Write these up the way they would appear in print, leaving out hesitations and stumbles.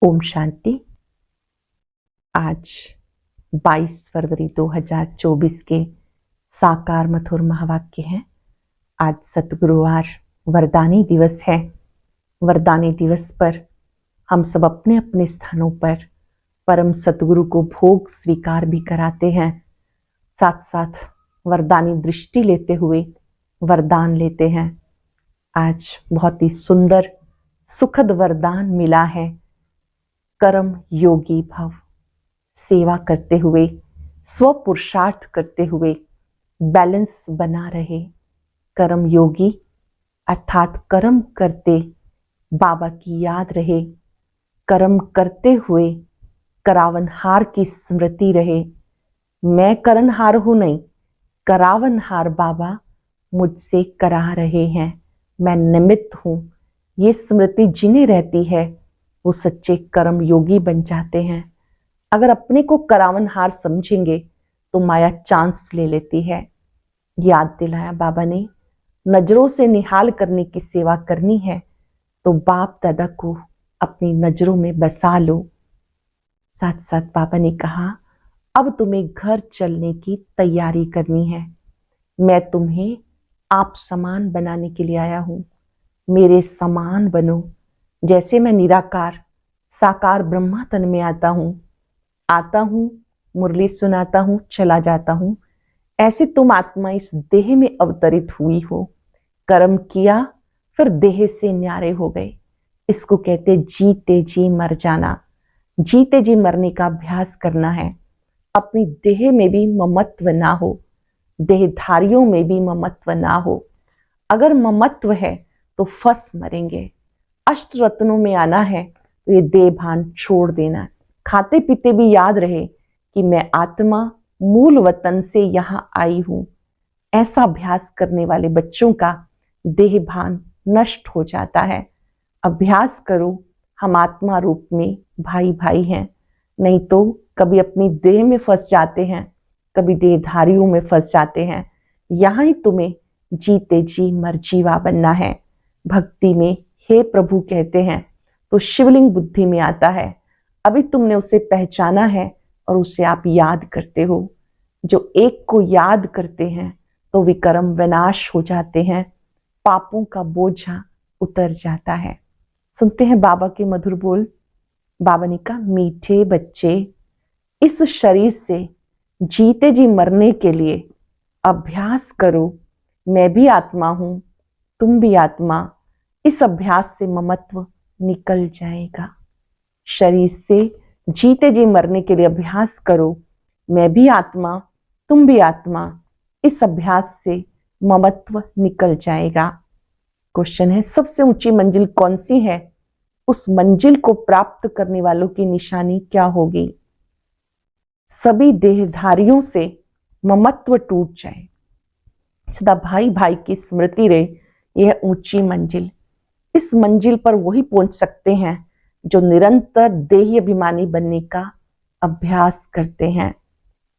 ओम शांति। आज 22 फरवरी 2024 के साकार मधुर महावाक्य हैं। आज सतगुरुवार वरदानी दिवस है। वरदानी दिवस पर हम सब अपने अपने स्थानों पर परम सतगुरु को भोग स्वीकार भी कराते हैं। साथ साथ वरदानी दृष्टि लेते हुए वरदान लेते हैं। आज बहुत ही सुंदर सुखद वरदान मिला है। कर्म योगी भव, सेवा करते हुए स्व पुरुषार्थ करते हुए बैलेंस बना रहे। कर्म योगी अर्थात कर्म करते बाबा की याद रहे। कर्म करते हुए करावनहार की स्मृति रहे। मैं करनहार हूं नहीं, करावनहार बाबा मुझसे करा रहे हैं। मैं निमित्त हूं। ये स्मृति जिन्हें रहती है वो सच्चे कर्म योगी बन जाते हैं। अगर अपने को करावनहार समझेंगे तो माया चांस ले लेती है। याद दिलाया बाबा ने, नजरों से निहाल करने की सेवा करनी है तो बाप दादा को अपनी नजरों में बसा लो। साथ साथ बाबा ने कहा, अब तुम्हें घर चलने की तैयारी करनी है। मैं तुम्हें आप समान बनाने के लिए आया हूं। मेरे समान बनो। जैसे मैं निराकार साकार ब्रह्मा तन में आता हूं, मुरली सुनाता हूं, चला जाता हूं, ऐसे तुम आत्मा इस देह में अवतरित हुई हो। कर्म किया फिर देह से न्यारे हो गए। इसको कहते जीते जी मर जाना। जीते जी मरने का अभ्यास करना है। अपनी देह में भी ममत्व ना हो, देहधारियों में भी ममत्व ना हो। अगर ममत्व है तो फंस मरेंगे। अष्ट रत्नों में आना है तो ये देह भान छोड़ देना। खाते पीते भी याद रहे कि मैं आत्मा मूल वतन से यहां आई हूं। ऐसा अभ्यास करने वाले बच्चों का देह भान नष्ट हो जाता है। अभ्यास करो, हम आत्मा रूप में भाई भाई हैं। नहीं तो कभी अपनी देह में फंस जाते हैं, कभी देहधारियों में फंस जाते हैं। यहां ही तुम्हें जीते जी मरजीवा बनना है। भक्ति में हे प्रभु कहते हैं तो शिवलिंग बुद्धि में आता है। अभी तुमने उसे पहचाना है और उसे आप याद करते हो। जो एक को याद करते हैं तो विकर्म विनाश हो जाते हैं, पापों का बोझा उतर जाता है। सुनते हैं बाबा के मधुर बोल। बाबा ने कहा, मीठे बच्चे, इस शरीर से जीते जी मरने के लिए अभ्यास करो। मैं भी आत्मा हूं, तुम भी आत्मा। इस अभ्यास से ममत्व निकल जाएगा। शरीर से जीते जी मरने के लिए अभ्यास करो। मैं भी आत्मा, तुम भी आत्मा। इस अभ्यास से ममत्व निकल जाएगा। क्वेश्चन है, सबसे ऊंची मंजिल कौन सी है? उस मंजिल को प्राप्त करने वालों की निशानी क्या होगी? सभी देहधारियों से ममत्व टूट जाए, सदा भाई भाई की स्मृति रहे। यह ऊंची मंजिल। इस मंजिल पर वही पहुंच सकते हैं जो निरंतर देही अभिमानी बनने का अभ्यास करते हैं।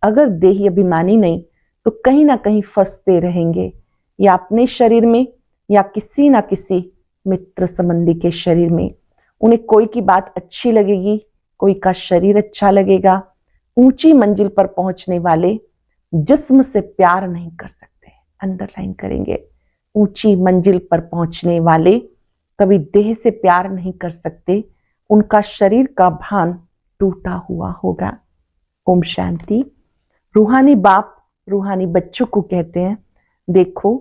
अगर देही अभिमानी नहीं तो कहीं ना कहीं फंसते रहेंगे, या अपने शरीर में या किसी ना किसी मित्र संबंधी के शरीर में। उन्हें कोई की बात अच्छी लगेगी, कोई का शरीर अच्छा लगेगा। ऊंची मंजिल पर पहुंचने वाले जिस्म से प्यार नहीं कर सकते। अंडरलाइन करेंगे, ऊंची मंजिल पर पहुंचने वाले कभी देह से प्यार नहीं कर सकते। उनका शरीर का भान टूटा हुआ होगा। ओम शांति। रूहानी बाप रूहानी बच्चों को कहते हैं, देखो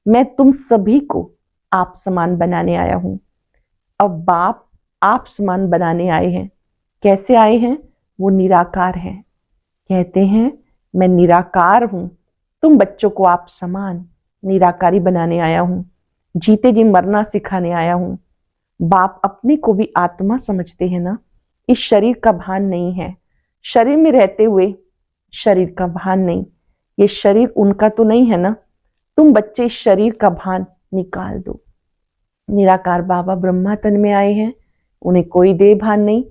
मैं तुम सभी को आप समान बनाने आया हूं। अब बाप आप समान बनाने आए हैं। कैसे आए हैं? वो निराकार हैं। कहते हैं मैं निराकार हूं, तुम बच्चों को आप समान निराकारी बनाने आया हूं। जीते जी मरना सिखाने आया हूं। बाप अपने को भी आत्मा समझते हैं ना। इस शरीर का भान नहीं है। शरीर में रहते हुए शरीर का भान नहीं। ये शरीर उनका तो नहीं है ना। तुम बच्चे इस शरीर का भान निकाल दो। निराकार बाबा ब्रह्मा तन में आए हैं, उन्हें कोई देह भान नहीं।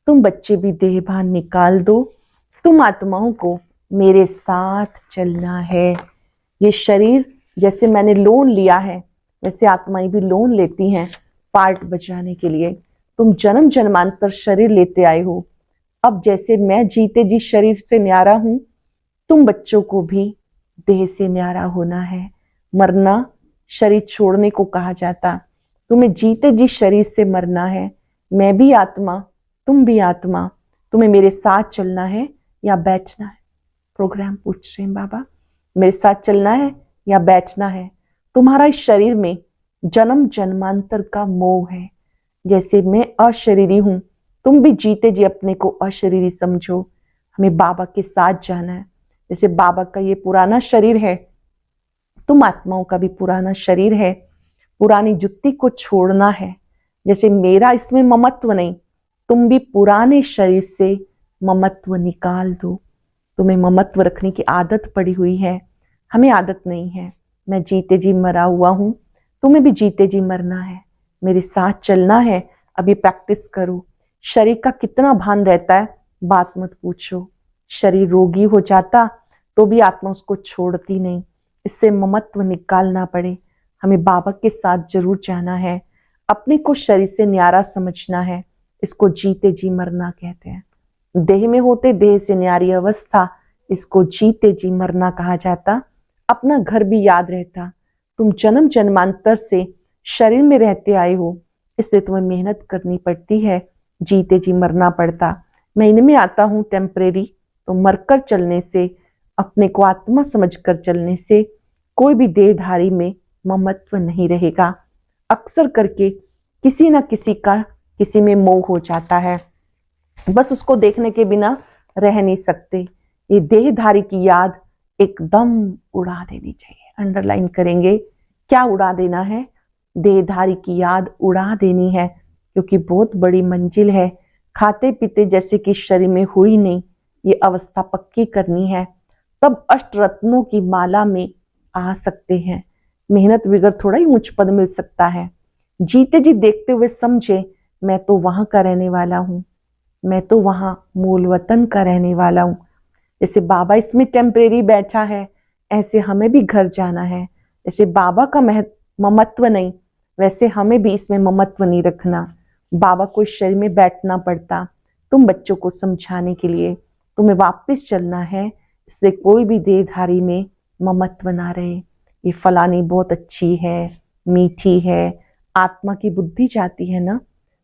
तुम बच्चे भी देह भान निकाल दो। तुम आत्माओं को मेरे साथ चलना है। ये शरीर जैसे मैंने लोन लिया है, वैसे आत्माएं भी लोन लेती हैं पार्ट बचाने के लिए। तुम जन्म जन्मांतर शरीर लेते आए हो। अब जैसे मैं जीते जी शरीर से न्यारा हूं, तुम बच्चों को भी देह से न्यारा होना है। मरना शरीर छोड़ने को कहा जाता, तुम्हें जीते जी शरीर से मरना है। मैं भी आत्मा, तुम भी आत्मा, तुम्हें मेरे साथ चलना है या बैठना है। प्रोग्राम पूछ रहे हैं बाबा, मेरे साथ चलना है या बैठना है। तुम्हारा इस शरीर में जन्म जन्मांतर का मोह है। जैसे मैं अशरीरी हूं, तुम भी जीते जी अपने को अशरीरी समझो। हमें बाबा के साथ जाना है। जैसे बाबा का ये पुराना शरीर है, तुम आत्माओं का भी पुराना शरीर है। पुरानी जुत्ती को छोड़ना है। जैसे मेरा इसमें ममत्व नहीं, तुम भी पुराने शरीर से ममत्व निकाल दो। तुम्हें ममत्व रखने की आदत पड़ी हुई है, हमें आदत नहीं है। मैं जीते जी मरा हुआ हूं, तुम्हें भी जीते जी मरना है, मेरे साथ चलना है। अभी प्रैक्टिस करो। शरीर का कितना भान रहता है बात मत पूछो। शरीर रोगी हो जाता तो भी आत्मा उसको छोड़ती नहीं। इससे ममत्व निकालना पड़े। हमें बाबा के साथ जरूर जाना है। अपने को शरीर से न्यारा समझना है। इसको जीते जी मरना कहते हैं। देह में होते देह से न्यारी अवस्था, इसको जीते जी मरना कहा जाता। अपना घर भी याद रहता। तुम जन्म जन्मांतर से शरीर में रहते आए हो, इसलिए तुम्हें मेहनत करनी पड़ती है, जीते जी मरना पड़ता। मैं इनमें आता हूं टेम्परेरी, तो मरकर चलने से, अपने को आत्मा समझकर चलने से कोई भी देहधारी में ममत्व नहीं रहेगा। अक्सर करके किसी ना किसी का किसी में मोह हो जाता है, बस उसको देखने के बिना रह नहीं सकते। ये देहधारी की याद एकदम उड़ा देनी चाहिए। अंडरलाइन करेंगे, क्या उड़ा देना है? देहधारी की याद उड़ा देनी है, क्योंकि बहुत बड़ी मंजिल है। खाते पीते जैसे कि शरीर में हुई नहीं, ये अवस्था पक्की करनी है, तब अष्टरत्नों की माला में आ सकते हैं। मेहनत बगैर थोड़ा ही ऊंच पद मिल सकता है। जीते जी देखते हुए समझे, मैं तो वहां का रहने वाला हूं, मैं तो वहां मूल वतन का रहने वाला हूं। जैसे बाबा इसमें टेम्परेरी बैठा है, ऐसे हमें भी घर जाना है। जैसे बाबा का ममत्व नहीं, वैसे हमें भी इसमें ममत्व नहीं रखना। बाबा को इस शरीर में बैठना पड़ता तुम बच्चों को समझाने के लिए। तुम्हें वापस चलना है, इसलिए कोई भी देहधारी में ममत्व ना रहे। ये फलानी बहुत अच्छी है, मीठी है, आत्मा की बुद्धि जाती है ना।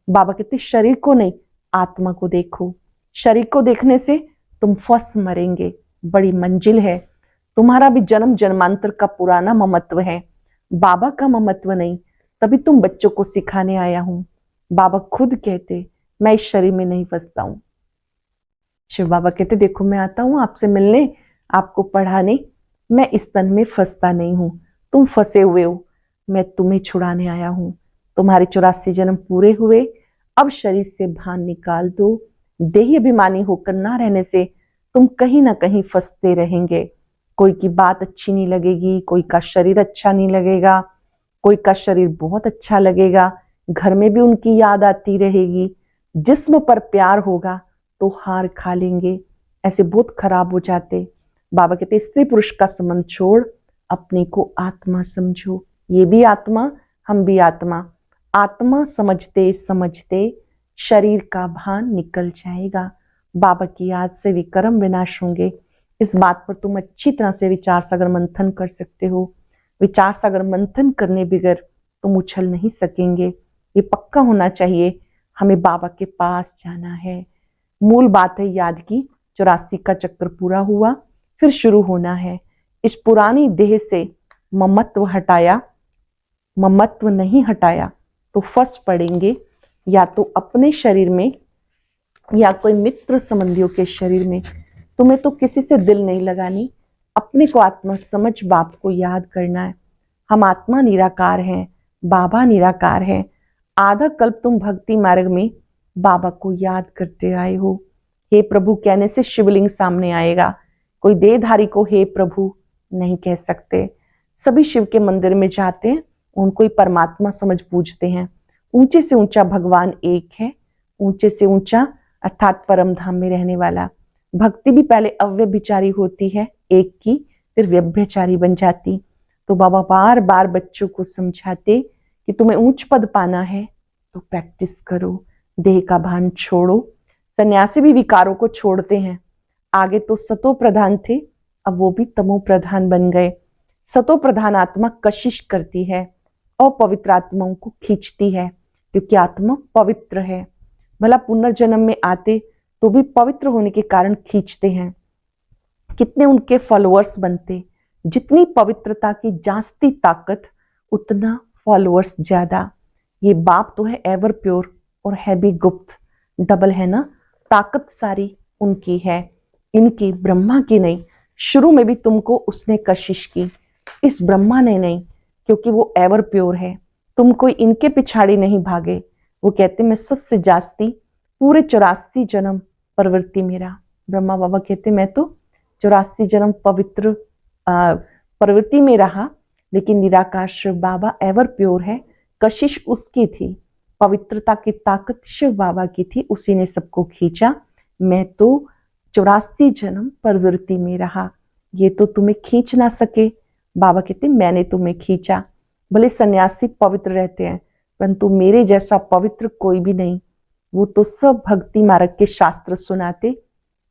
बाबा कहते शरीर को नहीं, आत्मा को देखो। शरीर को देखने से तुम फंस मरेंगे। बड़ी मंजिल है। तुम्हारा भी जन्म जन्मांतर का पुराना ममत्व है, बाबा का ममत्व नहीं। तभी तुम बच्चों को सिखाने आया हूं। बाबा खुद कहते मैं इस शरीर में नहीं फंसता हूं। शिव बाबा कहते देखो मैं आता हूं आपसे मिलने, आपको पढ़ाने, मैं इस तन में फंसता नहीं हूं। तुम फंसे हुए हो, मैं तुम्हें छुड़ाने आया हूं। तुम्हारे 84 जन्म पूरे हुए, अब शरीर से भान निकाल दो। देही अभिमानी होकर ना रहने से तुम कहीं ना कहीं फंसते रहेंगे। कोई की बात अच्छी नहीं लगेगी, कोई का शरीर अच्छा नहीं लगेगा, कोई का शरीर बहुत अच्छा लगेगा, घर में भी उनकी याद आती रहेगी। जिस्म पर प्यार होगा तो हार खा लेंगे, ऐसे बहुत खराब हो जाते। बाबा कहते स्त्री पुरुष का संबंध छोड़, अपने को आत्मा समझो। ये भी आत्मा, हम भी आत्मा। आत्मा समझते समझते शरीर का भान निकल जाएगा। बाबा की याद से विक्रम विनाश होंगे। इस बात पर तुम अच्छी तरह से विचार सागर मंथन कर सकते हो। विचार सागर मंथन करने बगैर तुम उछल नहीं सकेंगे। ये पक्का होना चाहिए, हमें बाबा के पास जाना है। मूल बात है याद की, 84 का चक्कर पूरा हुआ, फिर शुरू होना है। इस पुरानी देह से ममत्व हटाया, ममत्व नहीं हटाया तो फंस पड़ेंगे, या तो अपने शरीर में या कोई मित्र संबंधियों के शरीर में। तुम्हें तो किसी से दिल नहीं लगानी, अपने को आत्मा समझ बाप को याद करना है। हम आत्मा निराकार हैं, बाबा निराकार है। आधा कल्प तुम भक्ति मार्ग में बाबा को याद करते आए हो। हे प्रभु कहने से शिवलिंग सामने आएगा। कोई देहधारी को हे प्रभु नहीं कह सकते। सभी शिव के मंदिर में जाते हैं, उनको ही परमात्मा समझ पूजते हैं। ऊंचे से ऊंचा भगवान एक है, ऊंचे से ऊंचा अर्थात परम धाम में रहने वाला। भक्ति भी पहले अव्यभिचारी होती है एक की, फिर व्यभिचारी बन जाती। तो बाबा बार बार बच्चों को समझाते कि तुम्हें ऊंच पद पाना है तो प्रैक्टिस करो। देह का भान छोड़ो। सन्यासी भी विकारों को छोड़ते हैं। आगे तो सतो प्रधान थे, अब वो भी तमो प्रधान बन गए। सतो प्रधान आत्मा कशिश करती है, अपवित्र आत्माओं को खींचती है, क्योंकि आत्मा पवित्र है। भला पुनर्जन्म में आते तो भी पवित्र होने के कारण खींचते हैं। कितने उनके फॉलोअर्स बनते, जितनी पवित्रता की जास्ती ताकत उतना फॉलोअर्स ज्यादा। ये बाप तो है एवर प्योर और है भी गुप्त, डबल है ना। ताकत सारी उनकी है, इनकी, ब्रह्मा की नहीं। शुरू में भी तुमको उसने कशिश की, इस ब्रह्मा ने नहीं, क्योंकि वो एवर प्योर है। तुम कोई इनके पिछाड़ी नहीं भागे। वो कहते मैं सबसे जास्ती पूरे 84 जन्म प्रवृत्ति मेरा। ब्रह्मा बाबा कहते मैं तो 84 जन्म पवित्र प्रवृत्ति में रहा, लेकिन निराकार शिव बाबा एवर प्योर है। कशिश उसकी थी, पवित्रता की ताकत शिव बाबा की थी, उसी ने सबको खींचा। मैं तो 84 जन्म प्रवृत्ति में रहा, ये तो तुम्हें खींच ना सके। बाबा कहते मैंने तुम्हें खींचा। भले सन्यासी पवित्र रहते हैं, परंतु मेरे जैसा पवित्र कोई भी नहीं। वो तो सब भक्ति मार्ग के शास्त्र सुनाते,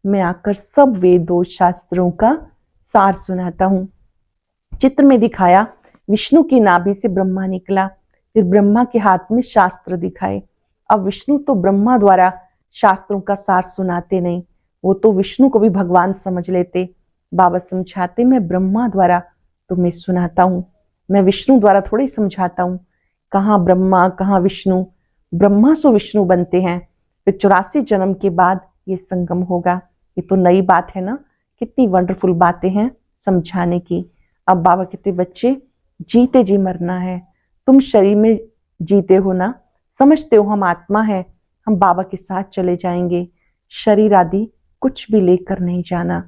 मैं आकर सब वेदों शास्त्रों का सार सुनाता हूँ। चित्र में दिखाया विष्णु की नाभि से ब्रह्मा निकला, फिर ब्रह्मा के हाथ में शास्त्र दिखाए। अब विष्णु तो ब्रह्मा द्वारा शास्त्रों का सार सुनाते नहीं, वो तो विष्णु को भी भगवान समझ लेते। बाबा समझाते मैं ब्रह्मा द्वारा तुम्हें सुनाता हूँ, मैं विष्णु द्वारा थोड़ी समझाता हूँ। कहाँ ब्रह्मा कहाँ विष्णु, ब्रह्मा सो विष्णु बनते हैं, फिर 84 जन्म के बाद ये संगम होगा। ये तो नई बात है ना, कितनी वंडरफुल बातें हैं समझाने की। अब बाबा कहते बच्चे जीते जी मरना है, तुम शरीर में जीते हो ना, समझते हो हम आत्मा है, हम बाबा के साथ चले जाएंगे, शरीर आदि कुछ भी लेकर नहीं जाना।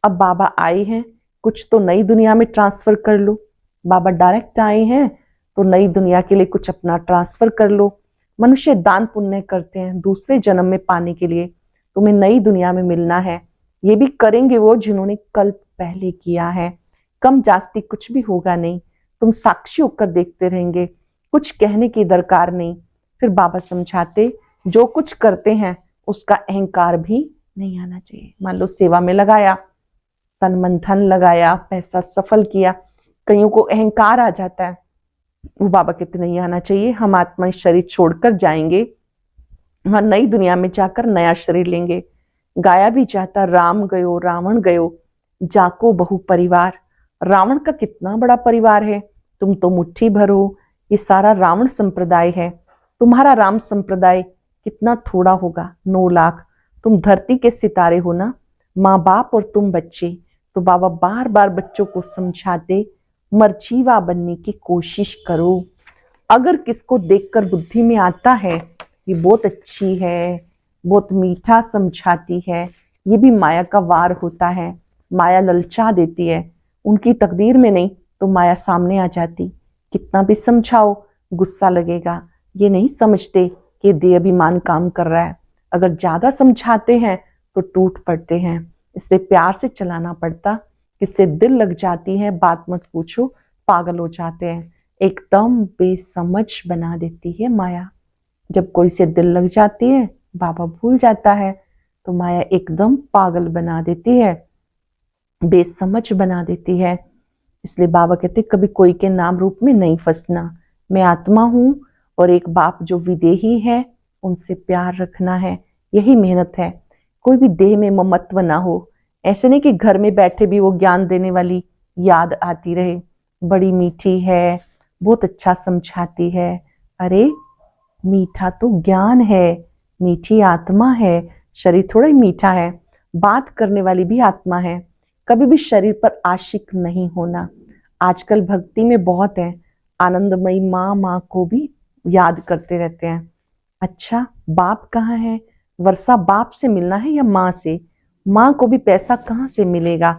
अब बाबा आए हैं, कुछ तो नई दुनिया में ट्रांसफर कर लो। बाबा डायरेक्ट आए हैं तो नई दुनिया के लिए कुछ अपना ट्रांसफर कर लो। मनुष्य दान पुण्य करते हैं दूसरे जन्म में पाने के लिए, तुम्हें नई दुनिया में मिलना है। ये भी करेंगे वो जिन्होंने कल्प पहले किया है। कम जास्ती कुछ भी होगा नहीं, तुम साक्षी होकर देखते रहेंगे, कुछ कहने की दरकार नहीं। फिर बाबा समझाते जो कुछ करते हैं उसका अहंकार भी नहीं आना चाहिए। मान लो सेवा में लगाया, तन मन धन लगाया, पैसा सफल किया, कईयों को अहंकार आ जाता है, वो बाबा कहते नहीं आना चाहिए। हम आत्मा शरीर छोड़कर जाएंगे, वहां नई दुनिया में जाकर नया शरीर लेंगे। गाया भी जाता राम गयो रावण गयो जाको बहु परिवार। रावण का कितना बड़ा परिवार है, तुम तो मुट्ठी भर हो। ये सारा रावण संप्रदाय है, तुम्हारा राम संप्रदाय कितना थोड़ा होगा, 9 लाख। तुम धरती के सितारे हो ना, माँ बाप और तुम बच्चे। तो बाबा बार बार बच्चों को समझाते मर्जीवा बनने की कोशिश करो। अगर किसको देखकर बुद्धि में आता है ये बहुत अच्छी है, बहुत मीठा समझाती है, ये भी माया का वार होता है, माया ललचा देती है। उनकी तकदीर में नहीं तो माया सामने आ जाती, कितना भी समझाओ गुस्सा लगेगा। ये नहीं समझते कि देह अभिमान काम कर रहा है, अगर ज्यादा समझाते हैं तो टूट पड़ते हैं। इसलिए प्यार से चलाना पड़ता, किससे दिल लग जाती है बात मत पूछो, पागल हो जाते हैं। एकदम बेसमझ बना देती है माया। जब कोई से दिल लग जाती है बाबा भूल जाता है, तो माया एकदम पागल बना देती है, बेसमझ बना देती है। इसलिए बाबा कहते कभी कोई के नाम रूप में नहीं फंसना। मैं आत्मा हूं और एक बाप जो विदेही है उनसे प्यार रखना है, यही मेहनत है। कोई भी देह में ममत्व ना हो, ऐसे नहीं कि घर में बैठे भी वो ज्ञान देने वाली याद आती रहे, बड़ी मीठी है, बहुत अच्छा समझाती है। अरे मीठा तो ज्ञान है, मीठी आत्मा है, शरीर थोड़ा ही मीठा है। बात करने वाली भी आत्मा है, कभी भी शरीर पर आशिक नहीं होना। आजकल भक्ति में बहुत है, आनंदमयी माँ को भी याद करते रहते हैं। अच्छा बाप कहाँ है, वर्षा बाप से मिलना है या माँ से? माँ को भी पैसा कहाँ से मिलेगा?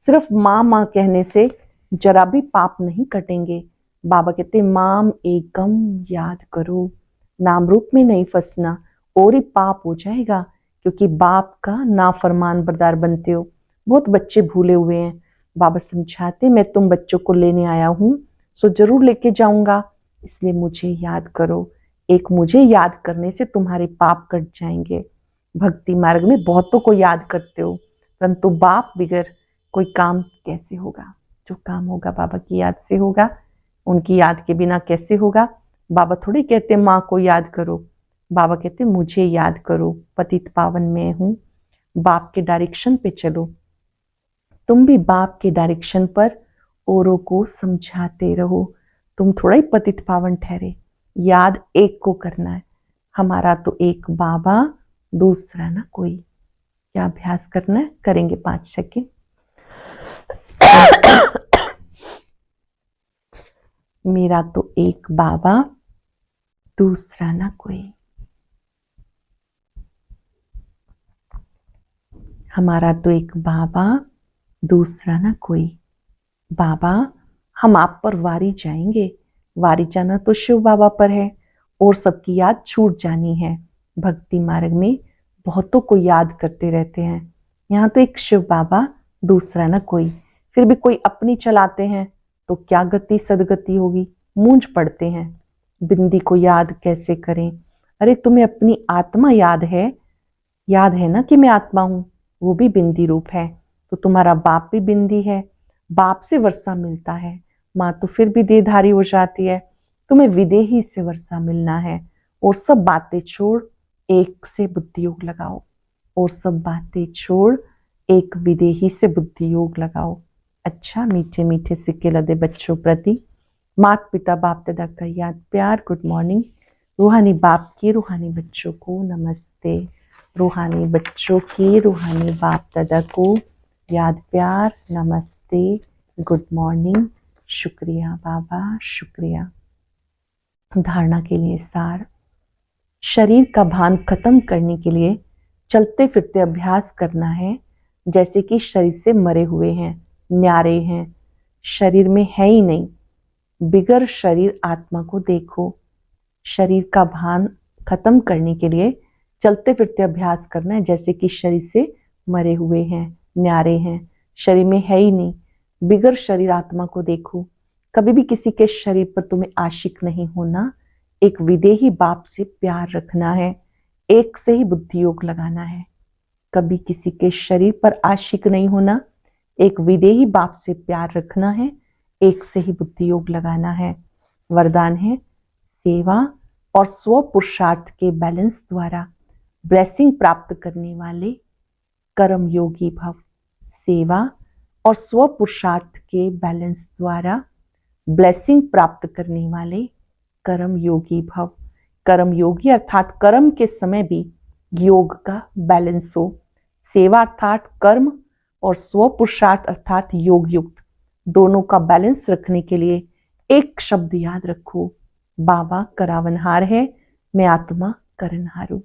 सिर्फ माँ कहने से जरा भी पाप नहीं कटेंगे। बाबा कहते माम एकम याद करो, नाम रूप में नहीं फंसना और ही पाप हो जाएगा, क्योंकि बाप का नाफरमान बरदार बनते हो। बहुत बच्चे भूले हुए हैं। बाबा समझाते मैं तुम बच्चों को लेने आया हूँ, सो जरूर लेके जाऊंगा, इसलिए मुझे याद करो। एक मुझे याद करने से तुम्हारे पाप कट जाएंगे। भक्ति मार्ग में बहुतों को याद करते हो, परंतु बाप बिगर कोई काम कैसे होगा? जो काम होगा बाबा की याद से होगा, उनकी याद के बिना कैसे होगा? बाबा थोड़ी कहते माँ को याद करो, बाबा कहते मुझे याद करो, पतित पावन मैं हूं, बाप के डायरेक्शन पे चलो। तुम भी बाप के डायरेक्शन पर औरों को समझाते रहो। तुम थोड़ा ही पतित पावन ठहरे, याद एक को करना है। हमारा तो एक बाबा, दूसरा ना कोई। क्या अभ्यास करना है? करेंगे 5 सेकंड। मेरा तो एक बाबा, दूसरा ना कोई। हमारा तो एक बाबा, दूसरा ना कोई। बाबा हम आप पर वारी जाएंगे, वारी जाना तो शिव बाबा पर है और सबकी याद छूट जानी है। भक्ति मार्ग में बहुतों को याद करते रहते हैं। यहाँ तो एक शिव बाबा, दूसरा ना कोई। फिर भी कोई अपनी चलाते हैं तो क्या गति सदगति होगी? मूंझ पड़ते हैं, बिंदी को याद कैसे करें? अरे तुम्हें अपनी आत्मा याद है ना कि मैं आत्मा हूं, वो भी बिंदी रूप है। तो तुम्हारा बाप भी बिंदी है, बाप से वर्षा मिलता है, माँ तो फिर भी देहधारी हो जाती है। तुम्हें विदेही से वर्षा मिलना है। और सब बातें छोड़ एक से बुद्धि योग लगाओ, और सब बातें छोड़ एक विदेही से बुद्धि योग लगाओ। अच्छा, मीठे मीठे सिक्के लदे बच्चों प्रति माता पिता बाप दादा का याद प्यार गुड मॉर्निंग। रूहानी बाप की रूहानी बच्चों को नमस्ते। रूहानी बच्चों की रूहानी बाप दादा को याद प्यार नमस्ते, गुड मॉर्निंग, शुक्रिया बाबा, शुक्रिया। धारणा के लिए सार। शरीर का भान खत्म करने के लिए चलते फिरते अभ्यास करना है, जैसे कि शरीर से मरे हुए हैं, न्यारे हैं, शरीर में है ही नहीं। बिगर शरीर आत्मा को देखो। शरीर का भान खत्म करने के लिए चलते फिरते अभ्यास करना है, जैसे कि शरीर से मरे हुए हैं, न्यारे हैं, शरीर में है ही नहीं। बिगर शरीर आत्मा को देखो। कभी भी किसी के शरीर पर तुम्हें आशिक नहीं होना। एक विदेही बाप से प्यार रखना है, एक से ही बुद्धि योग लगाना है। कभी किसी के शरीर पर आशिक नहीं होना, एक विदेही बाप से प्यार रखना है, एक से ही बुद्धि योग लगाना है। वरदान है सेवा और स्व पुरुषार्थ के बैलेंस द्वारा ब्लेसिंग प्राप्त करने वाले कर्म योगी भव। सेवा और स्व पुरुषार्थ के बैलेंस द्वारा ब्लेसिंग प्राप्त करने वाले कर्म योगी भव। कर्म योगी अर्थात कर्म के समय भी योग का बैलेंस हो। सेवा अर्थात कर्म और स्व पुरुषार्थ अर्थात योग युक्त, दोनों का बैलेंस रखने के लिए एक शब्द याद रखो, बाबा करावनहार है, मैं आत्मा करनहार हूं।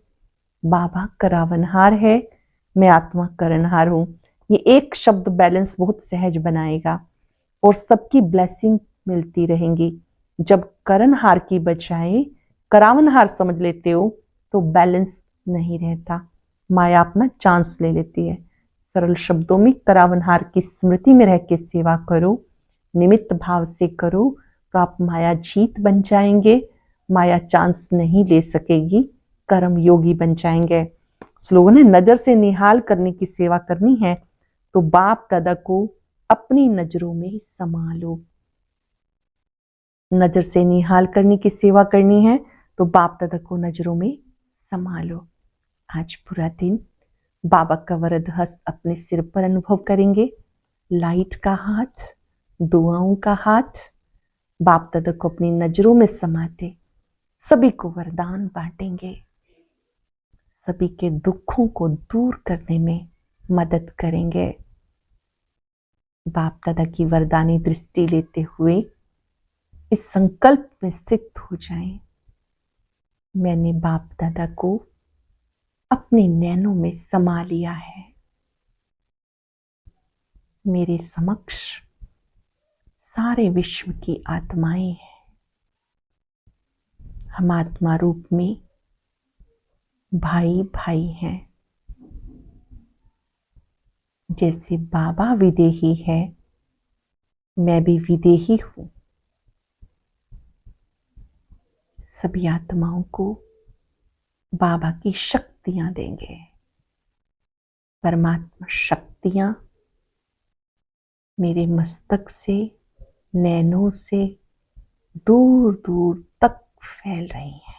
बाबा करावनहार है, मैं आत्मा करनहार हूं। ये एक शब्द बैलेंस बहुत सहज बनाएगा और सबकी ब्लेसिंग मिलती रहेंगी। जब करनहार की बजाय करावनहार समझ लेते हो तो बैलेंस नहीं रहता, माया अपना चांस ले लेती है। सरल शब्दों में करावनहार की स्मृति में रह के सेवा करो, निमित्त भाव से करो, तो आप माया जीत बन जाएंगे, माया चांस नहीं ले सकेगी, कर्म योगी बन जाएंगे। स्लोगन है नजर से निहाल करने की सेवा करनी है तो बाप दादा को अपनी नजरों में संभालो। नजर से निहाल करने की सेवा करनी है तो बाप दादा को नजरों में संभालो। आज पूरा दिन बाबा का वरद हस्त अपने सिर पर अनुभव करेंगे, लाइट का हाथ, दुआओं का हाथ, बाप दादा को अपनी नजरों में समाते सभी को वरदान बांटेंगे, सभी के दुखों को दूर करने में मदद करेंगे। बाप दादा की वरदानी दृष्टि लेते हुए इस संकल्प में स्थित हो जाएं, मैंने बाप दादा को अपने नैनों में समा लिया है। मेरे समक्ष सारे विश्व की आत्माएं हैं। हम आत्मा रूप में भाई भाई हैं। जैसे बाबा विदेही है, मैं भी विदेही हूं। सभी आत्माओं को बाबा की शक्तियां देंगे। परमात्मा शक्तियां मेरे मस्तक से, नैनों से दूर दूर तक फैल रही हैं।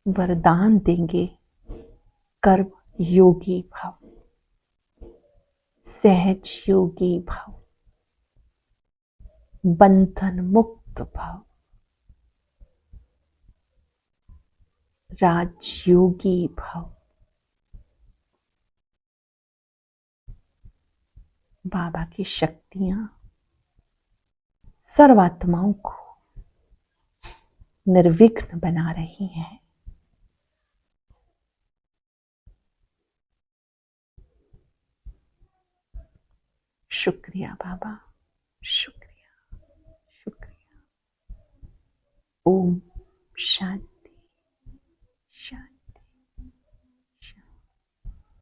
वरदान देंगे कर्म योगी भव, सहज योगी भव, बंधन मुक्त भव, राजयोगी भव। बाबा की शक्तियां सर्वात्माओं को निर्विघ्न बना रही हैं। शुक्रिया बाबा, शुक्रिया, शुक्रिया। ओम शांति।